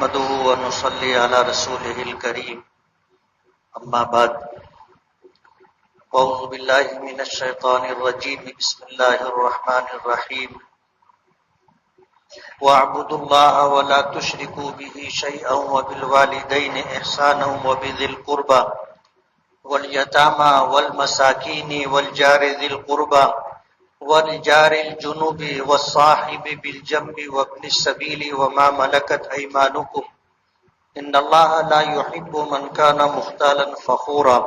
نحمده ونصلي على رسوله الكريم اما بعد اعوذ بالله من الشيطان الرجيم بسم الله الرحمن الرحيم واعبدوا الله ولا تشركوا به شيئا وبالوالدين احسانا وبذي القربى واليتامى والمساكين والجار ذي القربى والجار الجنوب والصاحب بالجنب وابن السبيل وما ملكت أيمانكم إن الله لا يحب من كان مختالا فخورا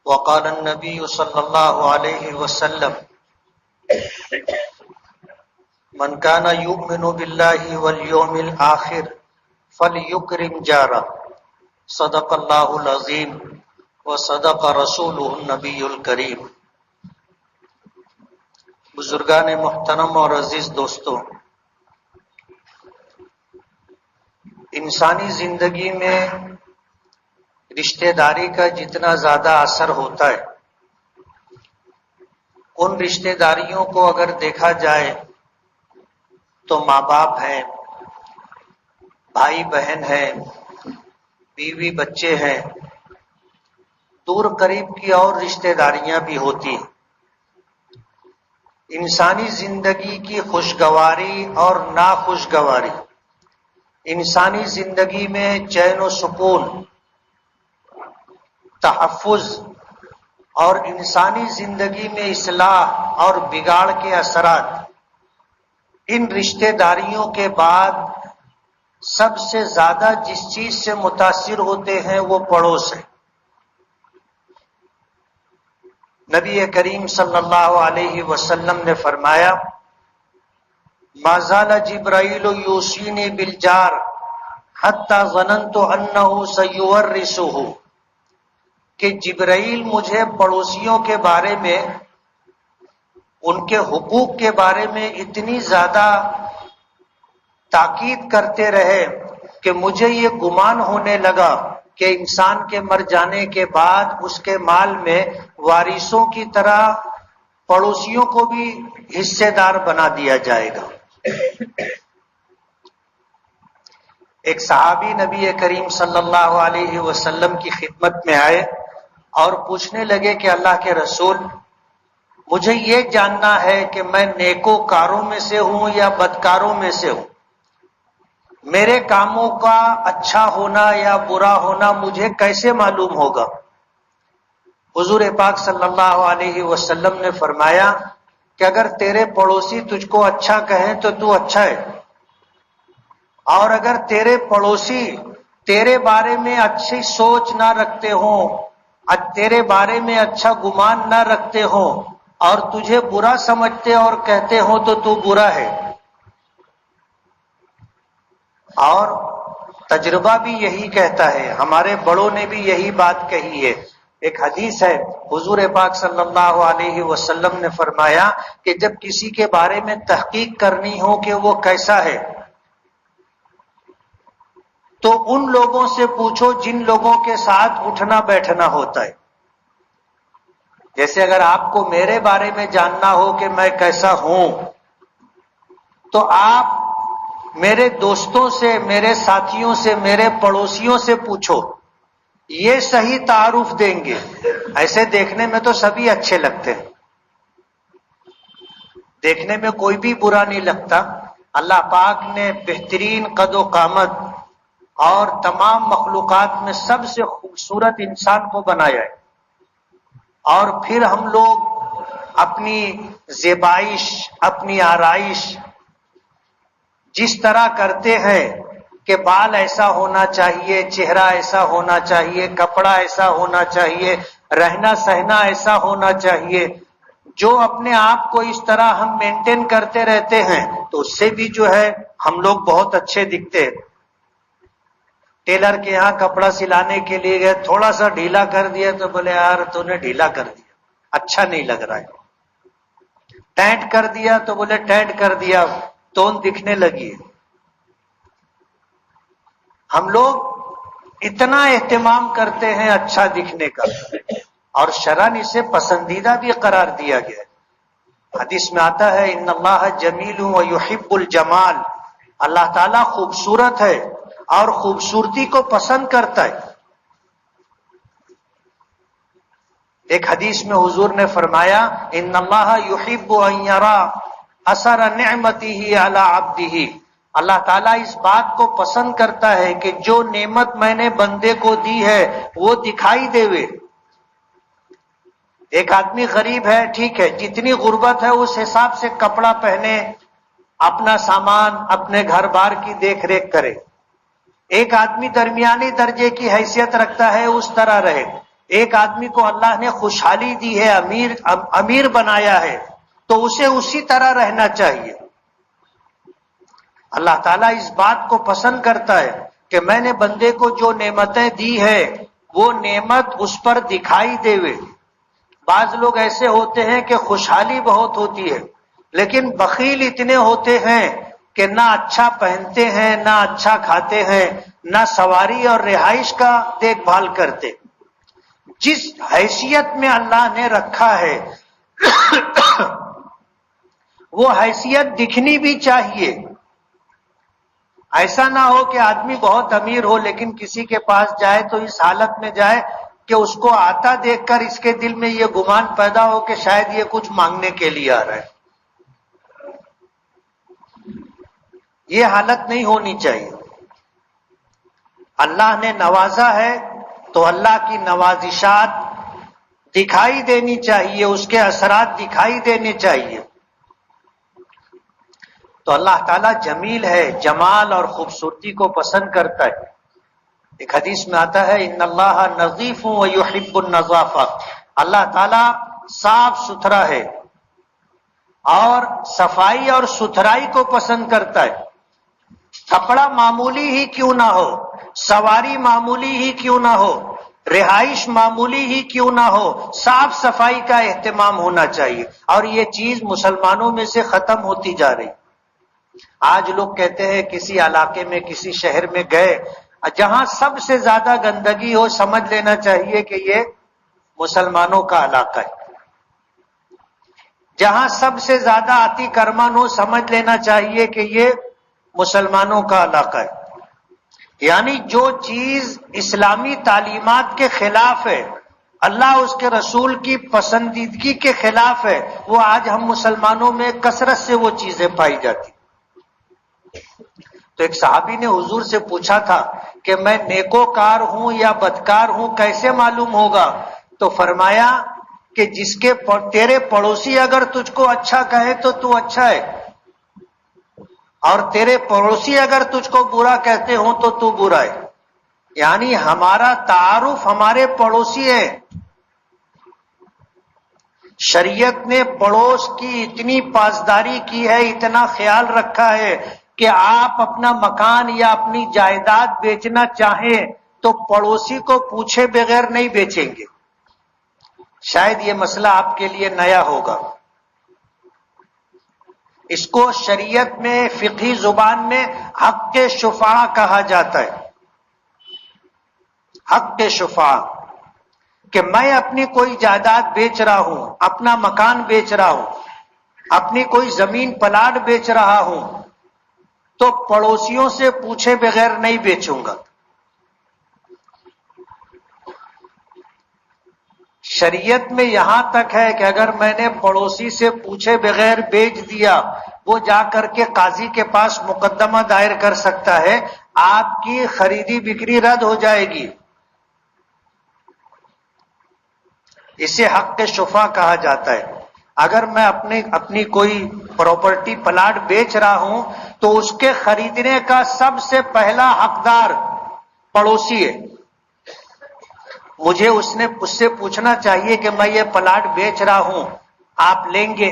وقال النبي صلى الله عليه وسلم من كان يؤمن بالله واليوم الآخر فليكرم جاره صدق الله العظيم وصدق رسوله النبي الكريم۔ بزرگان محترم اور عزیز دوستو، انسانی زندگی میں رشتہ داری کا جتنا زیادہ اثر ہوتا ہے، ان رشتہ داریوں کو اگر دیکھا جائے تو ماں باپ ہیں، بھائی بہن ہیں، بیوی بچے ہیں، دور قریب کی اور رشتہ داریاں بھی ہوتی ہیں۔ انسانی زندگی کی خوشگواری اور ناخوشگواری، انسانی زندگی میں چین و سکون، تحفظ اور انسانی زندگی میں اصلاح اور بگاڑ کے اثرات، ان رشتہ داریوں کے بعد سب سے زیادہ جس چیز سے متاثر ہوتے ہیں وہ پڑوس ہے۔ نبی کریم صلی اللہ علیہ وسلم نے فرمایا ما زال جبرائیل یوصینی بالجار حتی ظننت انہ سیورثہ، کہ جبرائیل مجھے پڑوسیوں کے بارے میں، ان کے حقوق کے بارے میں اتنی زیادہ تاکید کرتے رہے کہ مجھے یہ گمان ہونے لگا کہ انسان کے مر جانے کے بعد اس کے مال میں وارثوں کی طرح پڑوسیوں کو بھی حصے دار بنا دیا جائے گا۔ ایک صحابی نبی کریم صلی اللہ علیہ وسلم کی خدمت میں آئے اور پوچھنے لگے کہ اللہ کے رسول، مجھے یہ جاننا ہے کہ میں نیکوکاروں میں سے ہوں یا بدکاروں میں سے ہوں، میرے کاموں کا اچھا ہونا یا برا ہونا مجھے کیسے معلوم ہوگا؟ حضور پاک صلی اللہ علیہ وسلم نے فرمایا کہ اگر تیرے پڑوسی تجھ کو اچھا کہیں تو تو اچھا ہے، اور اگر تیرے پڑوسی تیرے بارے میں اچھی سوچ نہ رکھتے ہوں، تیرے بارے میں اچھا گمان نہ رکھتے ہوں اور تجھے برا سمجھتے اور کہتے ہوں تو تو برا ہے۔ اور تجربہ بھی یہی کہتا ہے، ہمارے بڑوں نے بھی یہی بات کہی ہے۔ ایک حدیث ہے، حضور پاک صلی اللہ علیہ وسلم نے فرمایا کہ جب کسی کے بارے میں تحقیق کرنی ہو کہ وہ کیسا ہے تو ان لوگوں سے پوچھو جن لوگوں کے ساتھ اٹھنا بیٹھنا ہوتا ہے۔ جیسے اگر آپ کو میرے بارے میں جاننا ہو کہ میں کیسا ہوں تو آپ میرے دوستوں سے، میرے ساتھیوں سے، میرے پڑوسیوں سے پوچھو، یہ صحیح تعارف دیں گے۔ ایسے دیکھنے میں تو سبھی اچھے لگتے ہیں، دیکھنے میں کوئی بھی برا نہیں لگتا۔ اللہ پاک نے بہترین قد و قامت اور تمام مخلوقات میں سب سے خوبصورت انسان کو بنایا ہے، اور پھر ہم لوگ اپنی زیبائش، اپنی آرائش جس طرح کرتے ہیں کہ بال ایسا ہونا چاہیے، چہرہ ایسا ہونا چاہیے، کپڑا ایسا ہونا چاہیے، رہنا سہنا ایسا ہونا چاہیے، جو اپنے آپ کو اس طرح ہم مینٹین کرتے رہتے ہیں تو اس سے بھی جو ہے ہم لوگ بہت اچھے دکھتے ہیں۔ ٹیلر کے یہاں کپڑا سلانے کے لیے گئے، تھوڑا سا ڈھیلا کر دیا تو بولے یار تو نے ڈھیلا کر دیا، اچھا نہیں لگ رہا ہے۔ ٹائٹ کر دیا تو بولے ٹائٹ کر دیا، تون دکھنے لگی۔ ہم لوگ اتنا اہتمام کرتے ہیں اچھا دکھنے کا، اور شرعاً اسے پسندیدہ بھی قرار دیا گیا ہے۔ حدیث میں آتا ہے ان اللہ جمیل و یحب الجمال، اللہ تعالیٰ خوبصورت ہے اور خوبصورتی کو پسند کرتا ہے. ایک حدیث میں حضور نے فرمایا ان اللہ یحب ان یرا اثر نعمتہ علی عبدہ، اللہ تعالیٰ اس بات کو پسند کرتا ہے کہ جو نعمت میں نے بندے کو دی ہے وہ دکھائی دے. ایک آدمی غریب ہے، ٹھیک ہے، جتنی غربت ہے اس حساب سے کپڑا پہنے، اپنا سامان اپنے گھر بار کی دیکھ ریکھ کرے. ایک آدمی درمیانی درجے کی حیثیت رکھتا ہے، اس طرح رہے. ایک آدمی کو اللہ نے خوشحالی دی ہے، امیر بنایا ہے، تو اسے اسی طرح رہنا چاہیے. اللہ تعالیٰ اس بات کو پسند کرتا ہے کہ میں نے بندے کو جو نعمتیں دی ہے وہ نعمت اس پر دکھائی دے. بعض لوگ ایسے ہوتے ہیں کہ خوشحالی بہت ہوتی ہے لیکن بخیل اتنے ہوتے ہیں کہ نہ اچھا پہنتے ہیں، نہ اچھا کھاتے ہیں، نہ سواری اور رہائش کا دیکھ بھال کرتے. جس حیثیت میں اللہ نے رکھا ہے وہ حیثیت دکھنی بھی چاہیے. ایسا نہ ہو کہ آدمی بہت امیر ہو لیکن کسی کے پاس جائے تو اس حالت میں جائے کہ اس کو آتا دیکھ کر اس کے دل میں یہ گمان پیدا ہو کہ شاید یہ کچھ مانگنے کے لیے آ رہا ہے. یہ حالت نہیں ہونی چاہیے. اللہ نے نوازا ہے تو اللہ کی نوازشات دکھائی دینی چاہیے، اس کے اثرات دکھائی دینے چاہیے. تو اللہ تعالیٰ جمیل ہے، جمال اور خوبصورتی کو پسند کرتا ہے. ایک حدیث میں آتا ہے ان اللہ نظیف ویحب النظافہ، اللہ تعالیٰ صاف ستھرا ہے اور صفائی اور ستھرائی کو پسند کرتا ہے. کپڑا معمولی ہی کیوں نہ ہو، سواری معمولی ہی کیوں نہ ہو، رہائش معمولی ہی کیوں نہ ہو، صاف صفائی کا اہتمام ہونا چاہیے. اور یہ چیز مسلمانوں میں سے ختم ہوتی جا رہی. آج لوگ کہتے ہیں کسی علاقے میں کسی شہر میں گئے جہاں سب سے زیادہ گندگی ہو سمجھ لینا چاہیے کہ یہ مسلمانوں کا علاقہ ہے. جہاں سب سے زیادہ اتی کرمن ہو سمجھ لینا چاہیے کہ یہ مسلمانوں کا علاقہ ہے. یعنی جو چیز اسلامی تعلیمات کے خلاف ہے، اللہ اس کے رسول کی پسندیدگی کے خلاف ہے، وہ آج ہم مسلمانوں میں کثرت سے وہ چیزیں پائی جاتی. تو ایک صحابی نے حضور سے پوچھا تھا کہ میں نیکوکار ہوں یا بدکار ہوں کیسے معلوم ہوگا؟ تو فرمایا کہ جس کے تیرے پڑوسی اگر تجھ کو اچھا کہے تو تو اچھا ہے، اور تیرے پڑوسی اگر تجھ کو برا کہتے ہوں تو تو برا ہے. یعنی ہمارا تعارف ہمارے پڑوسی ہے. شریعت نے پڑوس کی اتنی پاسداری کی ہے، اتنا خیال رکھا ہے کہ آپ اپنا مکان یا اپنی جائیداد بیچنا چاہیں تو پڑوسی کو پوچھے بغیر نہیں بیچیں گے. شاید یہ مسئلہ آپ کے لیے نیا ہوگا. اس کو شریعت میں فقہی زبان میں حق کے شفاعہ کہا جاتا ہے. حق کے شفاعہ کہ میں اپنی کوئی جائیداد بیچ رہا ہوں، اپنا مکان بیچ رہا ہوں، اپنی کوئی زمین پلاٹ بیچ رہا ہوں تو پڑوسیوں سے پوچھے بغیر نہیں بیچوں گا. شریعت میں یہاں تک ہے کہ اگر میں نے پڑوسی سے پوچھے بغیر بیچ دیا، وہ جا کر کے قاضی کے پاس مقدمہ دائر کر سکتا ہے، آپ کی خریدی بکری رد ہو جائے گی. اسے حق کے شفا کہا جاتا ہے. اگر میں اپنی کوئی پراپرٹی پلاٹ بیچ رہا ہوں تو اس کے خریدنے کا سب سے پہلا حقدار پڑوسی ہے. مجھے اس سے پوچھنا چاہیے کہ میں یہ پلاٹ بیچ رہا ہوں، آپ لیں گے؟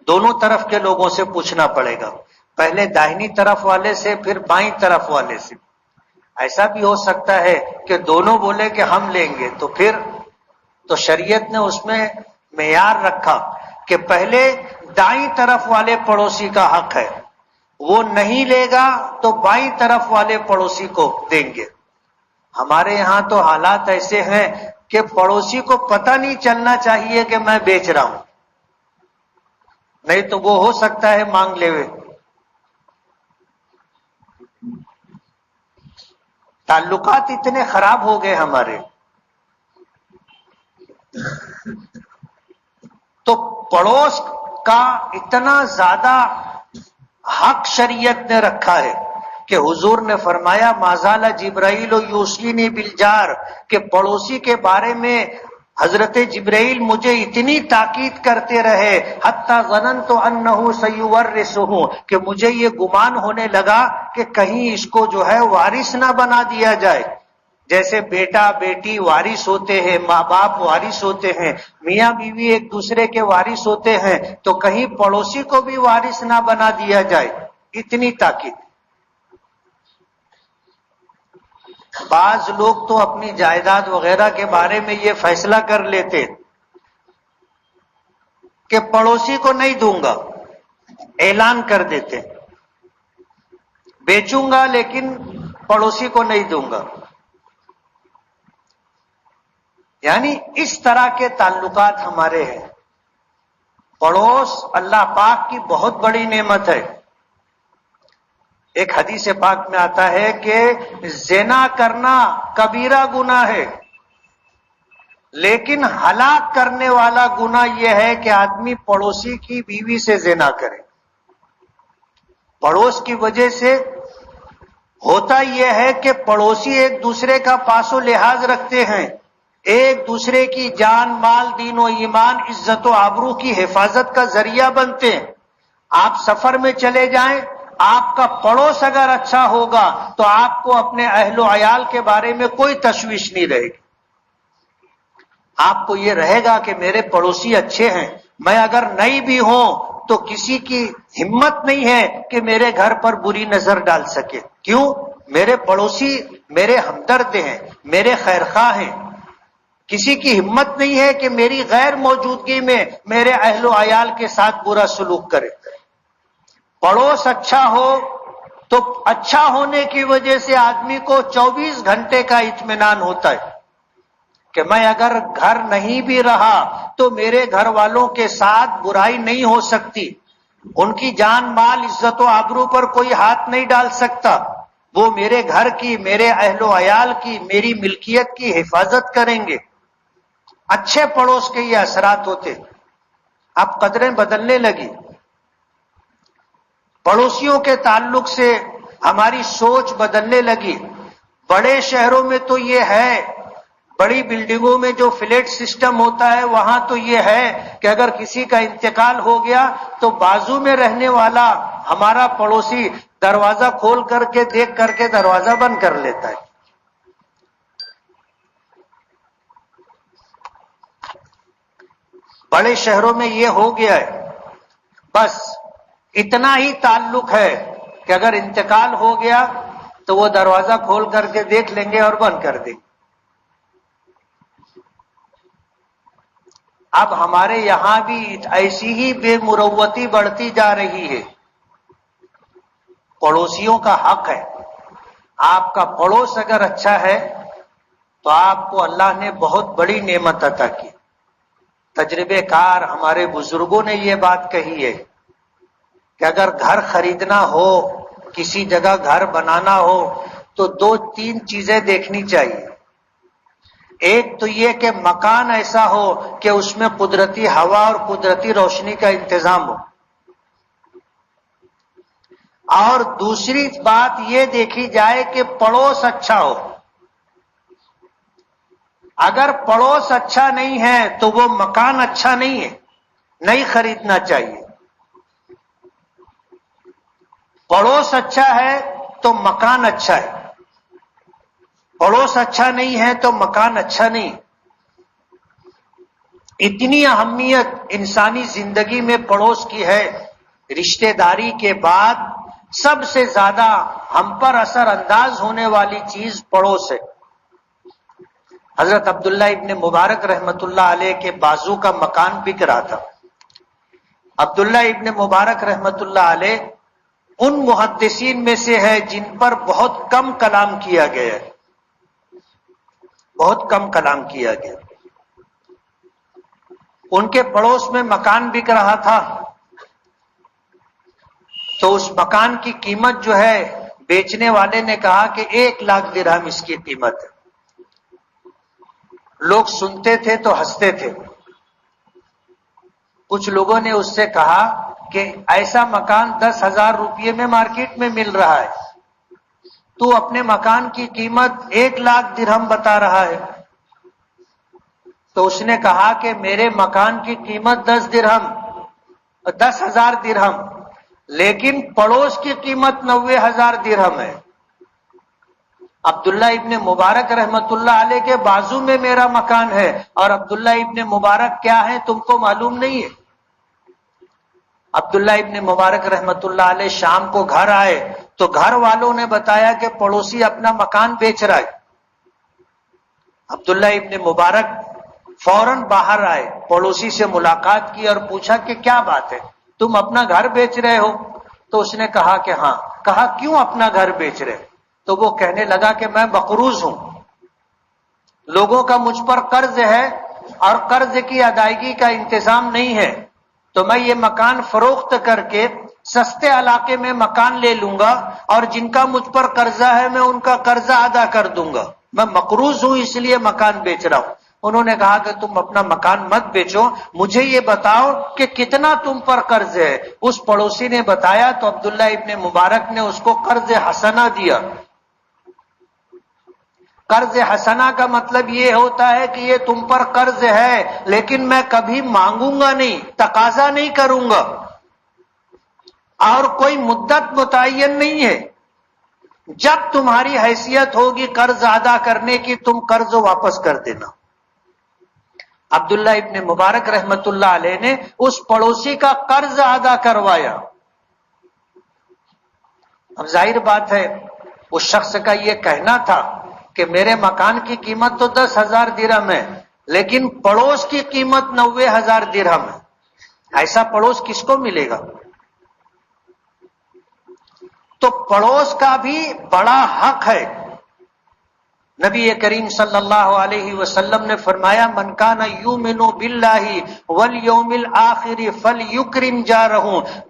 دونوں طرف کے لوگوں سے پوچھنا پڑے گا، پہلے داہنی طرف والے سے پھر بائیں طرف والے سے. ایسا بھی ہو سکتا ہے کہ دونوں بولے کہ ہم لیں گے، تو پھر تو شریعت نے اس میں معیار رکھا کہ پہلے دائیں طرف والے پڑوسی کا حق ہے، وہ نہیں لے گا تو بائیں طرف والے پڑوسی کو دیں گے. ہمارے یہاں تو حالات ایسے ہیں کہ پڑوسی کو پتہ نہیں چلنا چاہیے کہ میں بیچ رہا ہوں، نہیں تو وہ ہو سکتا ہے مانگ لے. تعلقات اتنے خراب ہو گئے ہمارے، تو پڑوس کا اتنا زیادہ حق شریعت نے رکھا ہے کہ حضور نے فرمایا مازال جبرائیل یوصینی بالجار، کہ پڑوسی کے بارے میں حضرت جبرائیل مجھے اتنی تاکید کرتے رہے حتی ظننت انہ سیورثہ، کہ مجھے یہ گمان ہونے لگا کہ کہیں اس کو جو ہے وارث نہ بنا دیا جائے۔ جیسے بیٹا بیٹی وارث ہوتے ہیں، ماں باپ وارث ہوتے ہیں، میاں بیوی ایک دوسرے کے وارث ہوتے ہیں، تو کہیں پڑوسی کو بھی وارث نہ بنا دیا جائے، اتنی تاکید۔ بعض لوگ تو اپنی جائیداد وغیرہ کے بارے میں یہ فیصلہ کر لیتے کہ پڑوسی کو نہیں دوں گا، اعلان کر دیتے بیچوں گا لیکن پڑوسی کو نہیں دوں گا۔ یعنی اس طرح کے تعلقات ہمارے ہیں۔ پڑوس اللہ پاک کی بہت بڑی نعمت ہے۔ ایک حدیث پاک میں آتا ہے کہ زنا کرنا کبیرہ گناہ ہے، لیکن ہلاک کرنے والا گناہ یہ ہے کہ آدمی پڑوسی کی بیوی سے زنا کرے۔ پڑوس کی وجہ سے ہوتا یہ ہے کہ پڑوسی ایک دوسرے کا پاس و لحاظ رکھتے ہیں، ایک دوسرے کی جان مال دین و ایمان عزت و آبرو کی حفاظت کا ذریعہ بنتے ہیں۔ آپ سفر میں چلے جائیں، آپ کا پڑوس اگر اچھا ہوگا تو آپ کو اپنے اہل و عیال کے بارے میں کوئی تشویش نہیں رہے گی۔ آپ کو یہ رہے گا کہ میرے پڑوسی اچھے ہیں، میں اگر نہیں بھی ہوں تو کسی کی ہمت نہیں ہے کہ میرے گھر پر بری نظر ڈال سکے۔ کیوں؟ میرے پڑوسی میرے ہمدرد ہیں، میرے خیرخواہ ہیں۔ کسی کی ہمت نہیں ہے کہ میری غیر موجودگی میں میرے اہل و عیال کے ساتھ برا سلوک کرے۔ پڑوس اچھا ہو تو اچھا ہونے کی وجہ سے آدمی کو 24 گھنٹے کا اطمینان ہوتا ہے کہ میں اگر گھر نہیں بھی رہا تو میرے گھر والوں کے ساتھ برائی نہیں ہو سکتی، ان کی جان مال عزت و آبرو پر کوئی ہاتھ نہیں ڈال سکتا، وہ میرے گھر کی، میرے اہل و عیال کی، میری ملکیت کی حفاظت کریں گے۔ اچھے پڑوس کے یہ اثرات ہوتے۔ اب قدریں بدلنے لگی، پڑوسیوں کے تعلق سے ہماری سوچ بدلنے لگی۔ بڑے شہروں میں تو یہ ہے، بڑی بلڈنگوں میں جو فلیٹ سسٹم ہوتا ہے وہاں تو یہ ہے کہ اگر کسی کا انتقال ہو گیا تو بازو میں رہنے والا ہمارا پڑوسی دروازہ کھول کر کے دیکھ کر کے دروازہ بند کر لیتا ہے۔ بڑے شہروں میں یہ ہو گیا ہے، بس اتنا ہی تعلق ہے کہ اگر انتقال ہو گیا تو وہ دروازہ کھول کر کے دیکھ لیں گے اور بند کر دیں گے۔ اب ہمارے یہاں بھی ایسی ہی بے مروتی بڑھتی جا رہی ہے۔ پڑوسیوں کا حق ہے، آپ کا پڑوس اگر اچھا ہے تو آپ کو اللہ نے بہت بڑی نعمت عطا کی۔ تجربے کار ہمارے بزرگوں نے یہ بات کہی ہے کہ اگر گھر خریدنا ہو، کسی جگہ گھر بنانا ہو تو 2-3 چیزیں دیکھنی چاہیے۔ ایک تو یہ کہ مکان ایسا ہو کہ اس میں قدرتی ہوا اور قدرتی روشنی کا انتظام ہو، اور دوسری بات یہ دیکھی جائے کہ پڑوس اچھا ہو۔ اگر پڑوس اچھا نہیں ہے تو وہ مکان اچھا نہیں ہے، نہیں خریدنا چاہیے۔ پڑوس اچھا ہے تو مکان اچھا ہے، پڑوس اچھا نہیں ہے تو مکان اچھا نہیں۔ اتنی اہمیت انسانی زندگی میں پڑوس کی ہے، رشتہ داری کے بعد سب سے زیادہ ہم پر اثر انداز ہونے والی چیز پڑوس ہے۔ حضرت عبداللہ ابن مبارک رحمت اللہ علیہ کے بازو کا مکان بک رہا تھا۔ عبداللہ ابن مبارک رحمت اللہ علیہ ان محدثین میں سے ہے جن پر بہت کم کلام کیا گیا ہے، بہت کم کلام کیا گیا۔ ان کے پڑوس میں مکان بک رہا تھا تو اس مکان کی قیمت جو ہے بیچنے والے نے کہا کہ 1,00,000 درہم اس کی قیمت ہے۔ لوگ سنتے تھے تو ہنستے تھے۔ کچھ لوگوں نے اس سے کہا کہ ایسا مکان 10,000 روپے میں مارکیٹ میں مل رہا ہے، تو اپنے مکان کی قیمت 1,00,000 درہم بتا رہا ہے۔ تو اس نے کہا کہ میرے مکان کی قیمت 10,000 درہم، لیکن پڑوس کی قیمت 90,000 درہم ہے۔ عبداللہ ابن مبارک رحمت اللہ علیہ کے بازو میں میرا مکان ہے، اور عبداللہ ابن مبارک کیا ہے تم کو معلوم نہیں ہے۔ عبداللہ ابن مبارک رحمت اللہ علیہ شام کو گھر آئے تو گھر والوں نے بتایا کہ پڑوسی اپنا مکان بیچ رہا ہے۔ عبداللہ ابن مبارک فوراً باہر آئے، پڑوسی سے ملاقات کی اور پوچھا کہ کیا بات ہے، تم اپنا گھر بیچ رہے ہو؟ تو اس نے کہا کہ ہاں۔ کہا کیوں اپنا گھر بیچ رہے؟ تو وہ کہنے لگا کہ میں مقروض ہوں، لوگوں کا مجھ پر قرض ہے اور قرض کی ادائیگی کا انتظام نہیں ہے، تو میں یہ مکان فروخت کر کے سستے علاقے میں مکان لے لوں گا، اور جن کا مجھ پر قرضہ ہے میں ان کا قرضہ ادا کر دوں گا، میں مقروض ہوں اس لیے مکان بیچ رہا ہوں۔ انہوں نے کہا کہ تم اپنا مکان مت بیچو، مجھے یہ بتاؤ کہ کتنا تم پر قرض ہے۔ اس پڑوسی نے بتایا تو عبداللہ ابن مبارک نے اس کو قرض حسنہ دیا۔ قرض حسنہ کا مطلب یہ ہوتا ہے کہ یہ تم پر قرض ہے، لیکن میں کبھی مانگوں گا نہیں، تقاضا نہیں کروں گا، اور کوئی مدت متعین نہیں ہے، جب تمہاری حیثیت ہوگی قرض ادا کرنے کی تم قرض واپس کر دینا۔ عبداللہ ابن مبارک رحمت اللہ علیہ نے اس پڑوسی کا قرض ادا کروایا۔ اب ظاہر بات ہے اس شخص کا یہ کہنا تھا کہ میرے مکان کی قیمت تو 10,000 درہم ہے، لیکن پڑوس کی قیمت 90,000 درہم ہے۔ ایسا پڑوس کس کو ملے گا؟ تو پڑوس کا بھی بڑا حق ہے۔ نبی کریم صلی اللہ علیہ وسلم نے فرمایا من کان یؤمن باللہ والیوم الآخر فلیکرم جارہ،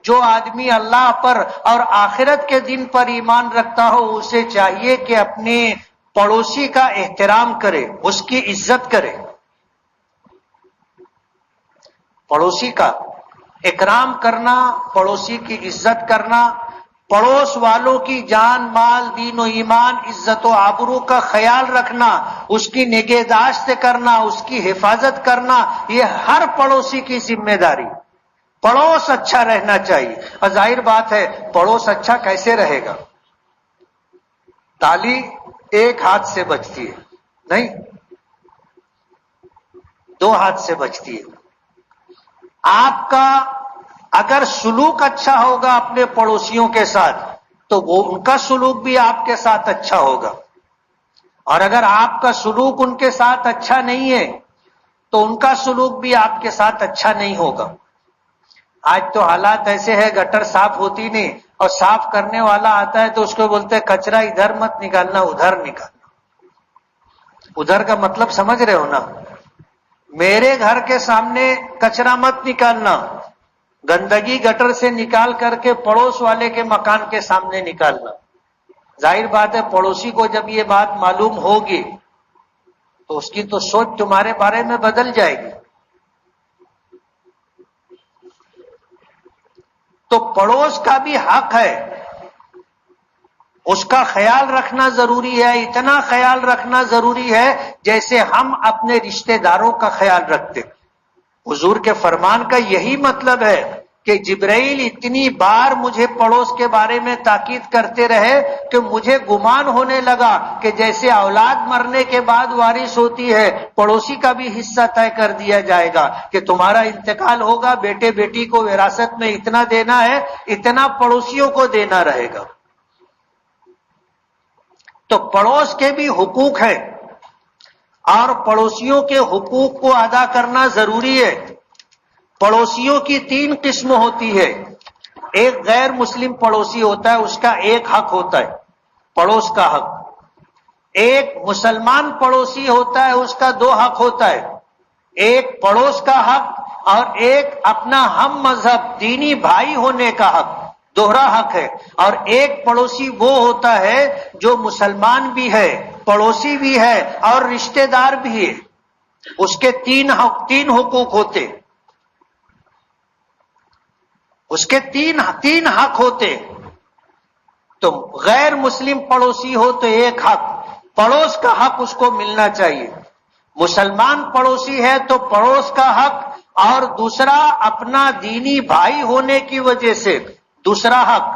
جو آدمی اللہ پر اور آخرت کے دن پر ایمان رکھتا ہو اسے چاہیے کہ اپنے پڑوسی کا احترام کرے، اس کی عزت کرے۔ پڑوسی کا اکرام کرنا، پڑوسی کی عزت کرنا، پڑوس والوں کی جان مال دین و ایمان عزت و آبرو کا خیال رکھنا، اس کی نگہداشت کرنا، اس کی حفاظت کرنا، یہ ہر پڑوسی کی ذمہ داری۔ پڑوس اچھا رہنا چاہیے۔ اور ظاہر بات ہے پڑوس اچھا کیسے رہے گا؟ تالی ایک ہاتھ سے بجتی ہے نہیں، 2 ہاتھ سے بجتی ہے۔ آپ کا اگر سلوک اچھا ہوگا اپنے پڑوسیوں کے ساتھ تو وہ ان کا سلوک بھی آپ کے ساتھ اچھا ہوگا، اور اگر آپ کا سلوک ان کے ساتھ اچھا نہیں ہے تو ان کا سلوک بھی آپ کے ساتھ اچھا نہیں ہوگا۔ آج تو حالات ایسے ہیں گٹر صاف ہوتی نہیں، اور صاف کرنے والا آتا ہے تو اس کو بولتے کچرا ادھر مت نکالنا ادھر نکالنا۔ ادھر کا مطلب سمجھ رہے ہو نا؟ میرے گھر کے سامنے کچرا مت نکالنا، گندگی گٹر سے نکال کر کے پڑوس والے کے مکان کے سامنے نکالنا۔ ظاہر بات ہے پڑوسی کو جب یہ بات معلوم ہوگی تو اس کی تو سوچ تمہارے بارے میں بدل جائے گی۔ تو پڑوس کا بھی حق ہے، اس کا خیال رکھنا ضروری ہے، اتنا خیال رکھنا ضروری ہے جیسے ہم اپنے رشتہ داروں کا خیال رکھتے۔ حضور کے فرمان کا یہی مطلب ہے کہ جبرائیل اتنی بار مجھے پڑوس کے بارے میں تاکید کرتے رہے کہ مجھے گمان ہونے لگا کہ جیسے اولاد مرنے کے بعد وارث ہوتی ہے، پڑوسی کا بھی حصہ طے کر دیا جائے گا کہ تمہارا انتقال ہوگا، بیٹے بیٹی کو وراثت میں اتنا دینا ہے، اتنا پڑوسیوں کو دینا رہے گا۔ تو پڑوس کے بھی حقوق ہیں، اور پڑوسیوں کے حقوق کو ادا کرنا ضروری ہے۔ پڑوسیوں کی 3 قسم ہوتی ہے۔ ایک غیر مسلم پڑوسی ہوتا ہے، اس کا ایک حق ہوتا ہے پڑوس کا حق۔ ایک مسلمان پڑوسی ہوتا ہے، اس کا 2 حق ہوتا ہے، ایک پڑوس کا حق اور ایک اپنا ہم مذہب دینی بھائی ہونے کا حق۔ دوہرا حق ہے. اور ایک پڑوسی وہ ہوتا ہے جو مسلمان بھی ہے، پڑوسی بھی ہے اور رشتہ دار بھی ہے. اس کے تین حقوق ہوتے، اس کے تین حق ہوتے. تو غیر مسلم پڑوسی ہو تو ایک حق، پڑوس کا حق اس کو ملنا چاہیے. مسلمان پڑوسی ہے تو پڑوس کا حق، اور دوسرا اپنا دینی بھائی ہونے کی وجہ سے دوسرا حق.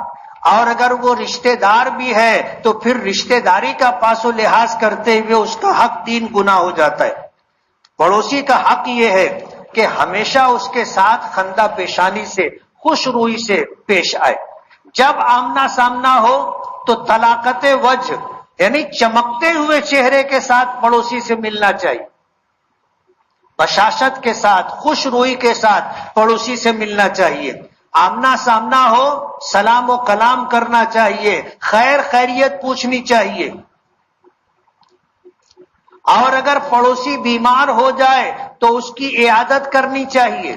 اور اگر وہ رشتہ دار بھی ہے تو پھر رشتہ داری کا پاس و لحاظ کرتے ہوئے اس کا حق 3 گنا ہو جاتا ہے. پڑوسی کا حق یہ ہے کہ ہمیشہ اس کے ساتھ خندہ پیشانی سے، خوش روئی سے پیش آئے. جب آمنا سامنا ہو تو طلاقت وجہ یعنی چمکتے ہوئے چہرے کے ساتھ پڑوسی سے ملنا چاہیے، بشاشت کے ساتھ، خوش روئی کے ساتھ پڑوسی سے ملنا چاہیے. آمنا سامنا ہو سلام و کلام کرنا چاہیے، خیر خیریت پوچھنی چاہیے. اور اگر پڑوسی بیمار ہو جائے تو اس کی عیادت کرنی چاہیے،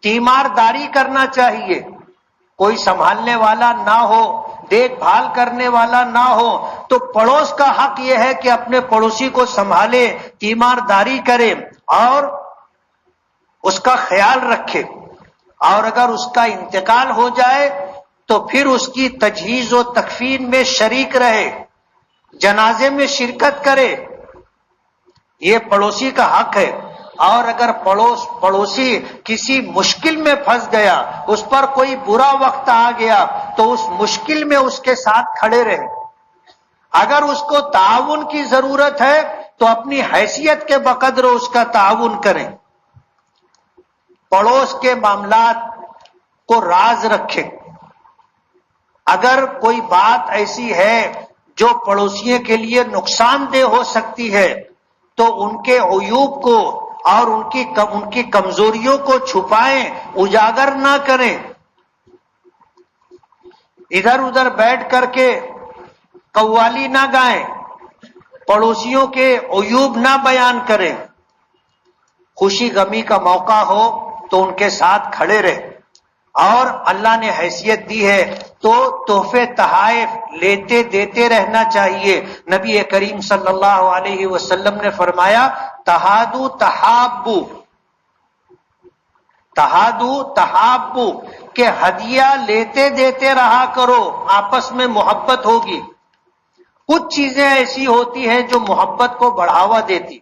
تیمارداری کرنا چاہیے. کوئی سنبھالنے والا نہ ہو، دیکھ بھال کرنے والا نہ ہو تو پڑوس کا حق یہ ہے کہ اپنے پڑوسی کو سنبھالے، تیمارداری کرے اور اس کا خیال رکھے. اور اگر اس کا انتقال ہو جائے تو پھر اس کی تجہیز و تکفین میں شریک رہے، جنازے میں شرکت کرے. یہ پڑوسی کا حق ہے. اور اگر پڑوسی کسی مشکل میں پھنس گیا، اس پر کوئی برا وقت آ گیا تو اس مشکل میں اس کے ساتھ کھڑے رہے. اگر اس کو تعاون کی ضرورت ہے تو اپنی حیثیت کے بقدر اس کا تعاون کریں. پڑوس کے معاملات کو راز رکھیں. اگر کوئی بات ایسی ہے جو پڑوسیوں کے لیے نقصان دہ ہو سکتی ہے تو ان کے عیوب کو اور ان کی کمزوریوں کو چھپائیں، اجاگر نہ کریں. ادھر ادھر بیٹھ کر کے قوالی نہ گائیں، پڑوسیوں کے عیوب نہ بیان کریں. خوشی غمی کا موقع ہو تو ان کے ساتھ کھڑے رہیں. اور اللہ نے حیثیت دی ہے تو تحفے تحائف لیتے دیتے رہنا چاہیے. نبی کریم صلی اللہ علیہ وسلم نے فرمایا تہادو تحابو، تہادو تحابو کہ ہدیہ لیتے دیتے رہا کرو، آپس میں محبت ہوگی. کچھ چیزیں ایسی ہوتی ہیں جو محبت کو بڑھاوا دیتی،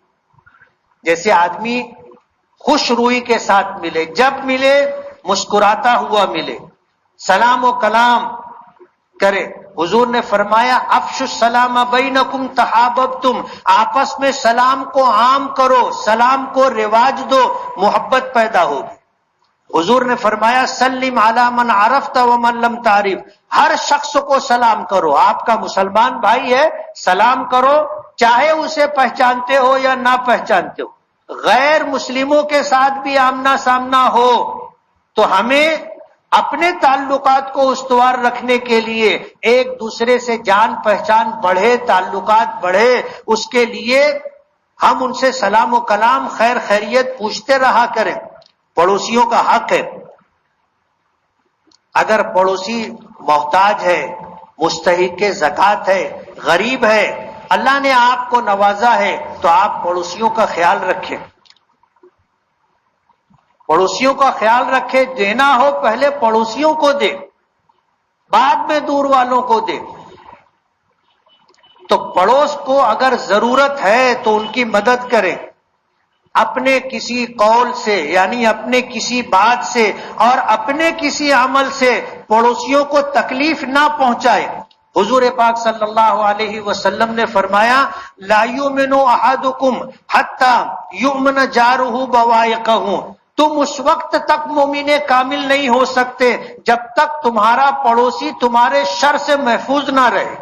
جیسے آدمی خوش روئی کے ساتھ ملے، جب ملے مسکراتا ہوا ملے، سلام و کلام کرے. حضور نے فرمایا افشوا السلام بینکم تحاببتم، آپس میں سلام کو عام کرو، سلام کو رواج دو، محبت پیدا ہوگی. حضور نے فرمایا سلم علی من عرفت ومن لم تعرف، ہر شخص کو سلام کرو. آپ کا مسلمان بھائی ہے، سلام کرو، چاہے اسے پہچانتے ہو یا نہ پہچانتے ہو. غیر مسلموں کے ساتھ بھی آمنا سامنا ہو تو ہمیں اپنے تعلقات کو استوار رکھنے کے لیے ایک دوسرے سے جان پہچان بڑھے، تعلقات بڑھے، اس کے لیے ہم ان سے سلام و کلام، خیر خیریت پوچھتے رہا کریں. پڑوسیوں کا حق ہے. اگر پڑوسی محتاج ہے، مستحق زکوٰۃ ہے، غریب ہے، اللہ نے آپ کو نوازا ہے تو آپ پڑوسیوں کا خیال رکھیں. پڑوسیوں کا خیال رکھے. دینا ہو پہلے پڑوسیوں کو دے، بعد میں دور والوں کو دے. تو پڑوس کو اگر ضرورت ہے تو ان کی مدد کریں، اپنے کسی قول سے یعنی اپنے کسی بات سے اور اپنے کسی عمل سے پڑوسیوں کو تکلیف نہ پہنچائے. حضور پاک صلی اللہ علیہ وسلم نے فرمایا لا یؤمن احدکم حتی یؤمن جارہ بوائقہ، تم اس وقت تک مومن کامل نہیں ہو سکتے جب تک تمہارا پڑوسی تمہارے شر سے محفوظ نہ رہے.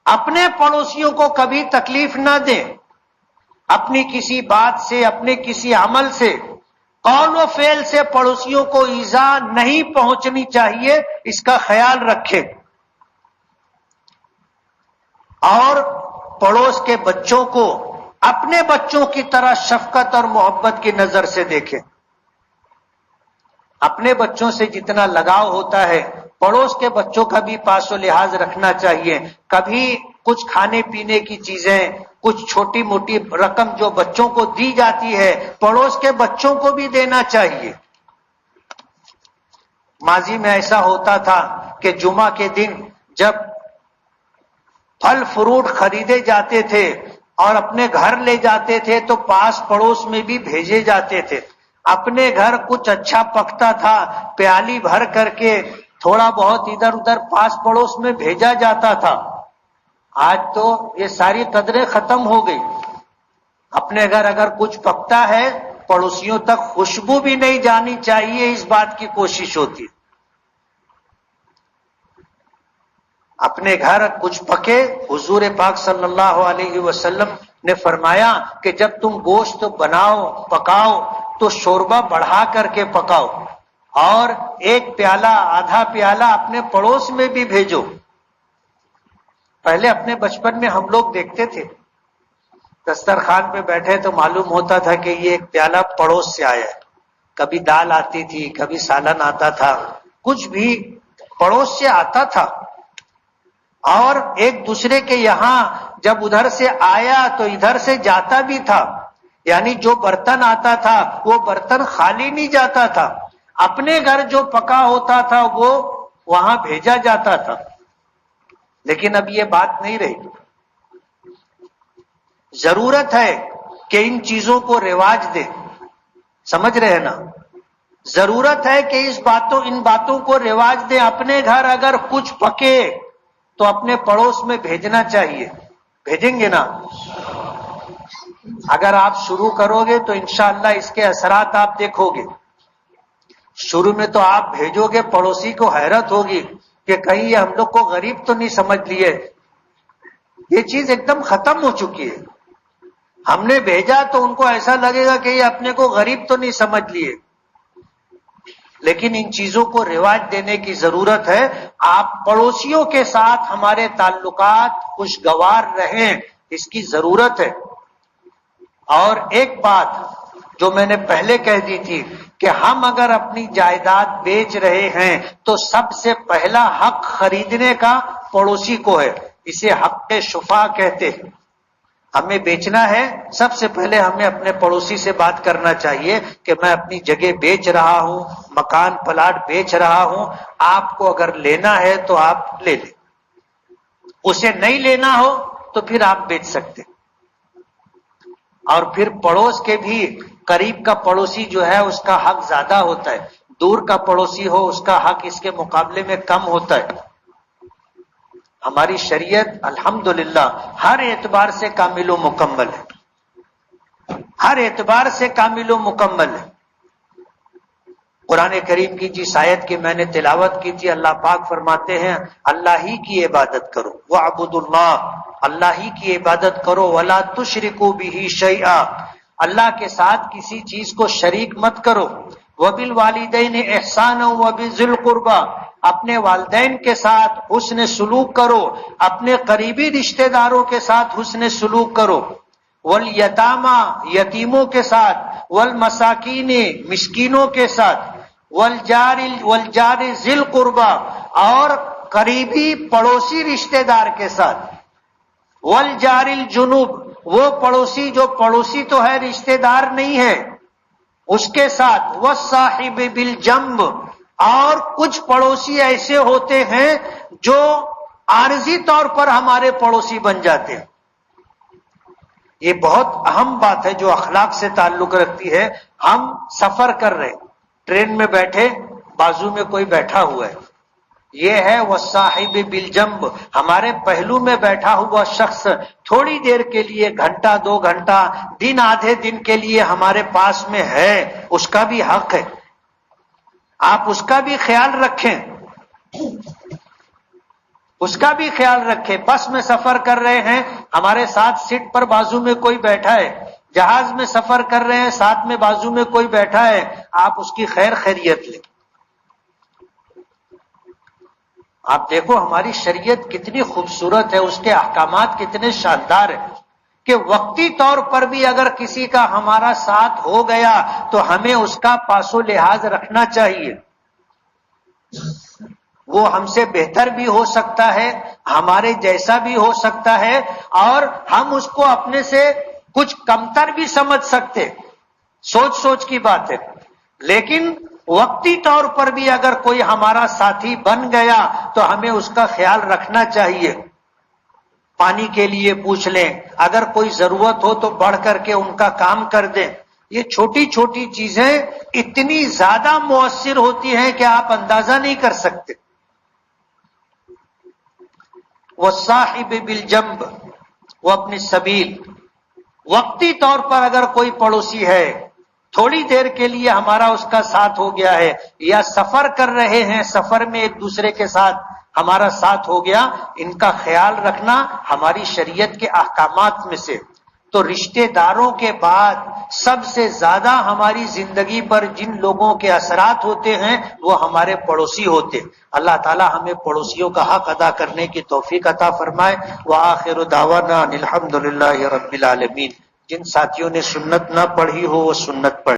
اپنے پڑوسیوں کو کبھی تکلیف نہ دیں، اپنی کسی بات سے، اپنے کسی عمل سے، قول و فعل سے پڑوسیوں کو ایذا نہیں پہنچنی چاہیے، اس کا خیال رکھیں. اور پڑوس کے بچوں کو اپنے بچوں کی طرح شفقت اور محبت کی نظر سے دیکھیں. اپنے بچوں سے جتنا لگاؤ ہوتا ہے پڑوس کے بچوں کا بھی پاس و لحاظ رکھنا چاہیے. کبھی کچھ کھانے پینے کی چیزیں، کچھ چھوٹی موٹی رقم جو بچوں کو دی جاتی ہے پڑوس کے بچوں کو بھی دینا چاہیے. ماضی میں ایسا ہوتا تھا کہ جمعہ کے دن جب پھل فروٹ خریدے جاتے تھے اور اپنے گھر لے جاتے تھے تو پاس پڑوس میں بھی بھیجے جاتے تھے. اپنے گھر کچھ اچھا پکتا تھا پیالی بھر کر کے تھوڑا بہت ادھر ادھر پاس پڑوس میں بھیجا جاتا تھا. آج تو یہ ساری قدریں ختم ہو گئی. اپنے گھر اگر کچھ پکتا ہے پڑوسیوں تک خوشبو بھی نہیں جانی چاہیے، اس بات کی کوشش ہوتی. اپنے گھر کچھ پکے، حضور پاک صلی اللہ علیہ وسلم نے فرمایا کہ جب تم گوشت بناؤ پکاؤ تو شوربہ بڑھا کر کے پکاؤ اور ایک پیالہ آدھا پیالہ اپنے پڑوس میں بھی بھیجو. پہلے اپنے بچپن میں ہم لوگ دیکھتے تھے دسترخوان پہ بیٹھے تو معلوم ہوتا تھا کہ یہ ایک پیالہ پڑوس سے آیا ہے. کبھی دال آتی تھی، کبھی سالن آتا تھا، کچھ بھی پڑوس سے آتا تھا. اور ایک دوسرے کے یہاں جب ادھر سے آیا تو ادھر سے جاتا بھی تھا. یعنی جو برتن آتا تھا وہ برتن خالی نہیں جاتا تھا، اپنے گھر جو پکا ہوتا تھا وہ وہاں بھیجا جاتا تھا. لیکن اب یہ بات نہیں رہی. ضرورت ہے کہ ان چیزوں کو رواج دیں. سمجھ رہے نا؟ ضرورت ہے کہ ان باتوں کو رواج دیں. اپنے گھر اگر کچھ پکے تو اپنے پڑوس میں بھیجنا چاہیے. بھیجیں گے نا؟ اگر آپ شروع کرو گے تو انشاءاللہ اس کے اثرات آپ دیکھو گے. شروع میں تو آپ بھیجو گے، پڑوسی کو حیرت ہوگی کہ کہیں یہ ہم لوگ کو غریب تو نہیں سمجھ لیے. یہ چیز ایک دم ختم ہو چکی ہے. ہم نے بھیجا تو ان کو ایسا لگے گا کہ یہ اپنے کو غریب تو نہیں سمجھ لیے. لیکن ان چیزوں کو رواج دینے کی ضرورت ہے. آپ پڑوسیوں کے ساتھ ہمارے تعلقات خوشگوار رہیں، اس کی ضرورت ہے. اور ایک بات جو میں نے پہلے کہہ دی تھی کہ ہم اگر اپنی جائیداد بیچ رہے ہیں تو سب سے پہلا حق خریدنے کا پڑوسی کو ہے. اسے حق شفا کہتے ہیں. ہمیں بیچنا ہے، سب سے پہلے ہمیں اپنے پڑوسی سے بات کرنا چاہیے کہ میں اپنی جگہ بیچ رہا ہوں، مکان پلاٹ بیچ رہا ہوں، آپ کو اگر لینا ہے تو آپ لے لیں. اسے نہیں لینا ہو تو پھر آپ بیچ سکتے. اور پھر پڑوس کے بھی قریب کا پڑوسی جو ہے اس کا حق زیادہ ہوتا ہے. دور کا پڑوسی ہو اس کا حق اس کے مقابلے میں کم ہوتا ہے. ہماری شریعت الحمدللہ ہر اعتبار سے کامل و مکمل ہے. ہر اعتبار سے کامل و مکمل ہے. قرآن کریم کی جس آیت کی میں نے تلاوت کی تھی اللہ پاک فرماتے ہیں اللہ ہی کی عبادت کرو، وَاعْبُدُوا اللَّهَ، اللہ ہی کی عبادت کرو، وَلَا تُشْرِكُوا بِهِ شَيْئًا، اللہ کے ساتھ کسی چیز کو شریک مت کرو. وَبِالْوَالِدَيْنِ إِحْسَانًا وَبِذِي الْقُرْبَى، اپنے والدین کے ساتھ حسن سلوک کرو، اپنے قریبی رشتہ داروں کے ساتھ حسن سلوک کرو. والیتاما، یتیموں کے ساتھ، والمساکین، مسکینوں کے ساتھ، والجار ذی القربى، اور قریبی پڑوسی رشتہ دار کے ساتھ. والجار الجنوب، وہ پڑوسی جو پڑوسی تو ہے رشتہ دار نہیں ہے اس کے ساتھ. والصاحب بالجنب، اور کچھ پڑوسی ایسے ہوتے ہیں جو عارضی طور پر ہمارے پڑوسی بن جاتے ہیں. یہ بہت اہم بات ہے جو اخلاق سے تعلق رکھتی ہے. ہم سفر کر رہے، ٹرین میں بیٹھے، بازو میں کوئی بیٹھا ہوا ہے، یہ ہے والصاحب بالجنب، ہمارے پہلو میں بیٹھا ہوا شخص تھوڑی دیر کے لیے، گھنٹہ 2 گھنٹہ، دن آدھے دن کے لیے ہمارے پاس میں ہے، اس کا بھی حق ہے. آپ اس کا بھی خیال رکھیں، اس کا بھی خیال رکھیں. بس میں سفر کر رہے ہیں، ہمارے ساتھ سیٹ پر بازو میں کوئی بیٹھا ہے، جہاز میں سفر کر رہے ہیں، ساتھ میں بازو میں کوئی بیٹھا ہے، آپ اس کی خیر خیریت لیں. آپ دیکھو ہماری شریعت کتنی خوبصورت ہے، اس کے احکامات کتنے شاندار ہیں. کہ وقتی طور پر بھی اگر کسی کا ہمارا ساتھ ہو گیا تو ہمیں اس کا پاس و لحاظ رکھنا چاہیے. وہ ہم سے بہتر بھی ہو سکتا ہے، ہمارے جیسا بھی ہو سکتا ہے، اور ہم اس کو اپنے سے کچھ کمتر بھی سمجھ سکتے، سوچ کی بات ہے. لیکن وقتی طور پر بھی اگر کوئی ہمارا ساتھی بن گیا تو ہمیں اس کا خیال رکھنا چاہیے. پانی کے لیے پوچھ لیں، اگر کوئی ضرورت ہو تو بڑھ کر کے ان کا کام کر دیں. یہ چھوٹی چھوٹی چیزیں اتنی زیادہ مؤثر ہوتی ہیں کہ آپ اندازہ نہیں کر سکتے. والصاحب بالجنب وابن السبیل، وقتی طور پر اگر کوئی پڑوسی ہے، تھوڑی دیر کے لیے ہمارا اس کا ساتھ ہو گیا ہے، یا سفر کر رہے ہیں، سفر میں ایک دوسرے کے ساتھ ہمارا ساتھ ہو گیا، ان کا خیال رکھنا ہماری شریعت کے احکامات میں سے. تو رشتہ داروں کے بعد سب سے زیادہ ہماری زندگی پر جن لوگوں کے اثرات ہوتے ہیں وہ ہمارے پڑوسی ہوتے. اللہ تعالی ہمیں پڑوسیوں کا حق ادا کرنے کی توفیق عطا فرمائے. وآخر دعوانا الحمدللہ رب العالمین. جن ساتھیوں نے سنت نہ پڑھی ہو وہ سنت پڑھ